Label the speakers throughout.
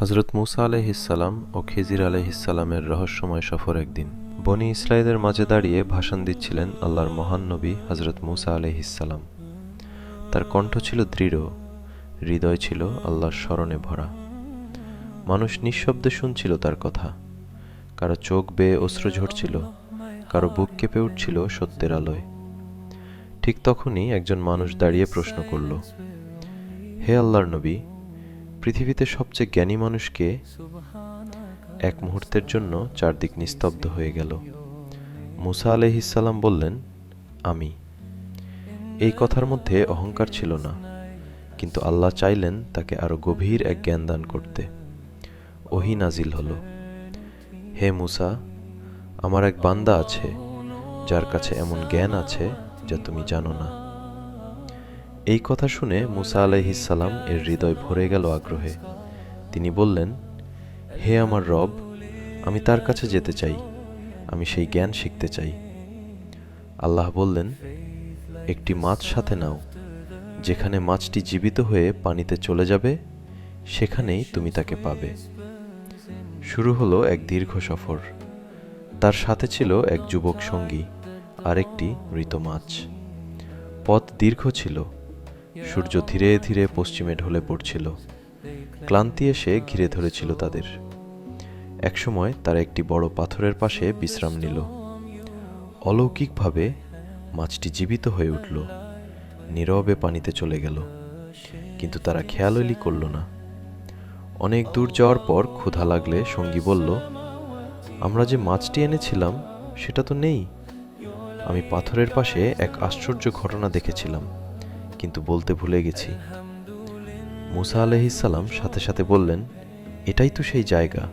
Speaker 1: হযরত মুসা আলাইহিসসালাম ও খিজির আলাইহিসসালামের রহস্যময় সফর। একদিন বনী ইসরাঈলের মাঝে দাঁড়িয়ে ভাষণ দিচ্ছিলেন আল্লাহর মহান নবী হযরত মুসা আলাইহিসসালাম। তার কণ্ঠ ছিল দৃঢ়, হৃদয় ছিল আল্লাহর স্মরণে ভরা। মানুষ নিঃশব্দে শুনছিল তার কথা। কারো চোখ বেয়ে অশ্রু ঝরছিল, কারো বুক কেঁপে উঠছিল সত্যের আলোয়। ঠিক তখনই একজন মানুষ দাঁড়িয়ে প্রশ্ন করল, হে আল্লাহর নবী, পৃথিবীতে সবচেয়ে জ্ঞানী মানুষ কে? এক মুহূর্তের জন্য চারদিক নিস্তব্ধ হয়ে গেল। মুসা আলাইহিসসালাম বললেন, আমি। এই কথার মধ্যে অহংকার ছিল না, কিন্তু আল্লাহ চাইলেন তাকে আরো গভীর এক জ্ঞান দান করতে। ওহী নাজিল হলো, হে মুসা, আমার এক বান্দা আছে যার কাছে এমন জ্ঞান আছে যা তুমি জানো না। এই কথা শুনে মুসা আলাইহিসসালাম এর হৃদয় ভরে গেল আগ্রহে। তিনি বললেন, হে আমার রব, আমি তার কাছে যেতে চাই, আমি সেই জ্ঞান শিখতে চাই। আল্লাহ বললেন, একটি মাছ সাথে নাও, যেখানে মাছটি জীবিত হয়ে পানিতে চলে যাবে সেখানেই তুমি তাকে পাবে। শুরু হলো এক দীর্ঘ সফর। তার সাথে ছিল এক যুবক সঙ্গী আর একটি মৃত মাছ। পথ দীর্ঘ ছিল, সূর্য ধীরে ধীরে পশ্চিমে ঢলে পড়ছিল। ক্লান্তি এসে ঘিরে ধরেছিল তাদের। একসময় তারা একটি বড় পাথরের পাশে বিশ্রাম নিল। অলৌকিকভাবে মাছটি জীবিত হয়ে উঠল, নীরবে পানিতে চলে গেল, কিন্তু তারা খেয়ালই করল না। অনেক দূর যাওয়ার পর ক্ষুধা লাগলে সঙ্গী বলল, আমরা যে মাছটি এনেছিলাম সেটা তো নেই। আমি পাথরের পাশে এক আশ্চর্য ঘটনা দেখেছিলাম, কিন্তু বলতে ভুলে গেছি। মুসা আলাইহিসসালাম সাথে সাথে বললেন, এটাই তো সেই জায়গা।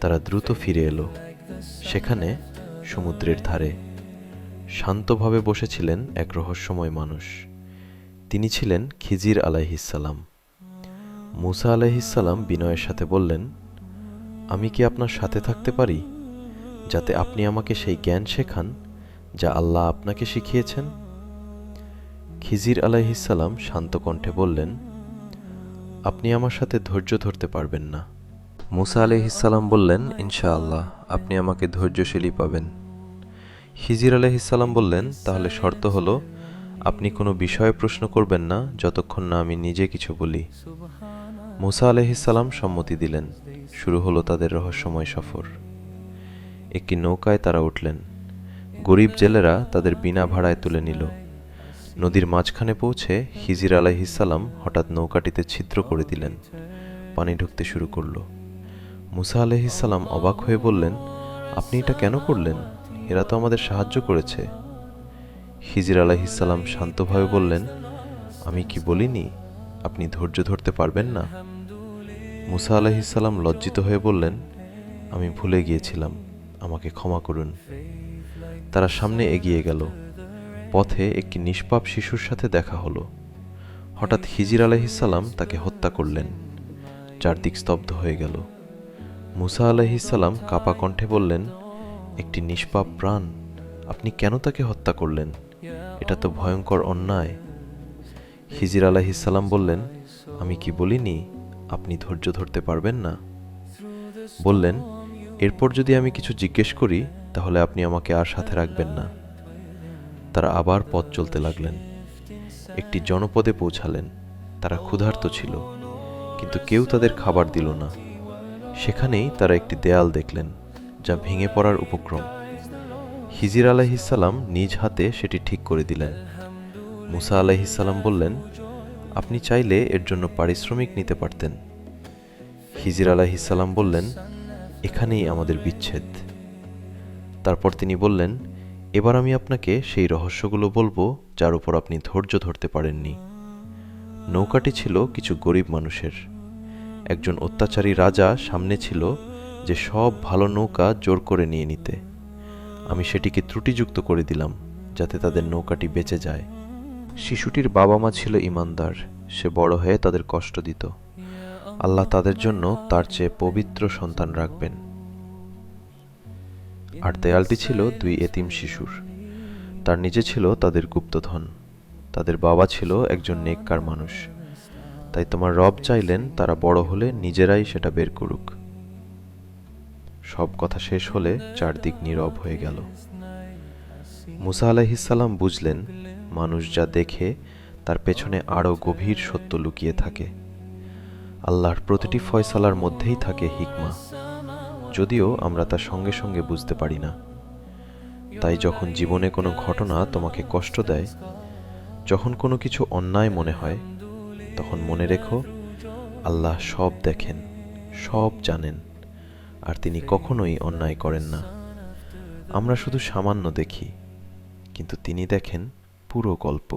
Speaker 1: তারা দ্রুত ফিরে এলো। সেখানে সমুদ্রের ধারে শান্তভাবে বসেছিলেন এক রহস্যময় মানুষ। তিনি ছিলেন খিজির আলাইহিসসালাম। মুসা আলাইহিসসালাম বিনয়ের সাথে বললেন, আমি কি আপনার সাথে থাকতে পারি, যাতে আপনি আমাকে সেই জ্ঞান শেখান যা আল্লাহ আপনাকে শিখিয়েছেন? খিজির আলাইহিসসালাম শান্ত কণ্ঠে বললেন, আপনি আমার সাথে ধৈর্য ধরতে পারবেন না। মুসা আলাইহিসসালাম বললেন, ইনশাআল্লাহ আপনি আমাকে ধৈর্যশীলী পাবেন। খিজির আলাইহিসসালাম বললেন, তাহলে শর্ত হলো আপনি কোনো বিষয়ে প্রশ্ন করবেন না যতক্ষণ না আমি নিজে কিছু বলি। মুসা আলাইহিসসালাম সম্মতি দিলেন। শুরু হলো তাদের রহস্যময় সফর। একটি নৌকায় তারা উঠলেন। গরিব জেলেরা তাদের বিনা ভাড়ায় তুলে নিল। নদীর মাঝখানে পৌঁছে খিজির আলাইহিসসালাম হঠাৎ নৌকাটিতে ছিদ্র করে দিলেন। পানি ঢুকতে শুরু করল। মুসা আলাইহিসসালাম অবাক হয়ে বললেন, আপনি এটা কেন করলেন? এরা তো আমাদের সাহায্য করেছে। খিজির আলাইহিসসালাম শান্তভাবে বললেন, আমি কি বলিনি আপনি ধৈর্য ধরতে পারবেন না? মুসা আলাইহিসসালাম লজ্জিত হয়ে বললেন, আমি ভুলে গিয়েছিলাম, আমাকে ক্ষমা করুন। তারা সামনে এগিয়ে গেল। পথে একটি নিষ্পাপ শিশুর সাথে দেখা হলো। হঠাৎ খিজির আলাইহিসসালাম তাকে হত্যা করলেন। চারদিক স্তব্ধ হয়ে গেল। মুসা আলাইহিসসালাম কাপা কণ্ঠে বললেন, একটি নিষ্পাপ প্রাণ, আপনি কেন তাকে হত্যা করলেন? এটা তো ভয়ঙ্কর অন্যায়। খিজির আলাইহিসসালাম বললেন, আমি কি বলিনি আপনি ধৈর্য ধরতে পারবেন না? বললেন, এরপর যদি আমি কিছু জিজ্ঞেস করি তাহলে আপনি আমাকে আর সাথে রাখবেন না। তারা আবার পথ চলতে লাগলেন। একটি জনপদে পৌঁছালেন। তারা ক্ষুধার্ত ছিল, কিন্তু কেউ তাদের খাবার দিল না। সেখানেই তারা একটি দেয়াল দেখলেন, যা ভেঙে পড়ার উপক্রম। খিজির আলাইহিসসালাম নিজ হাতে সেটি ঠিক করে দিলেন। মুসা আলাইহিসসালাম বললেন, আপনি চাইলে এর জন্য পারিশ্রমিক নিতে পারতেন। খিজির আলাইহিসসালাম বললেন, এখানেই আমাদের বিচ্ছেদ। তারপর তিনি বললেন, এবার আমি আপনাকে সেই রহস্যগুলো বলবো যার উপর আপনি ধৈর্য ধরতে পারেননি। নৌকাটি ছিল কিছু গরিব মানুষের। একজন অত্যাচারী রাজা সামনে ছিল, যে সব ভালো নৌকা জোর করে নিয়ে নিতে। আমি সেটিকে ত্রুটিযুক্ত করে দিলাম, যাতে তাদের নৌকাটি বেঁচে যায়। শিশুটির বাবা মা ছিল ঈমানদার, সে বড় হয়ে তাদের কষ্ট দিত। আল্লাহ তাদের জন্য তার চেয়ে পবিত্র সন্তান রাখবেন। আর দেয়ালটি ছিল দুই এতিম শিশুর। তার নিচে ছিল তাদের গুপ্তধন। তাদের বাবা ছিল একজন নেককার মানুষ। তাই তোমার রব চাইলেন তারা বড় হলে নিজেরাই সেটা বের করুক। সব কথা শেষ হলে চারদিক নীরব হয়ে গেল। মুসা আলাইহিসসালাম বুঝলেন মানুষ যা দেখে তার পেছনে আরও গভীর সত্য লুকিয়ে থাকে। আল্লাহর প্রতিটি ফয়সালার মধ্যেই থাকে হিকমা, যদিও আমরা তা সঙ্গে সঙ্গে বুঝতে পারি না। তাই যখন জীবনে কোনো ঘটনা তোমাকে কষ্ট দেয়, যখন কোনো কিছু অন্যায় মনে হয়, তখন মনে রেখো আল্লাহ সব দেখেন, সব জানেন, আর তিনি কখনোই অন্যায় করেন না। আমরা শুধু সামান্য দেখি, কিন্তু তিনি দেখেন পুরো গল্প।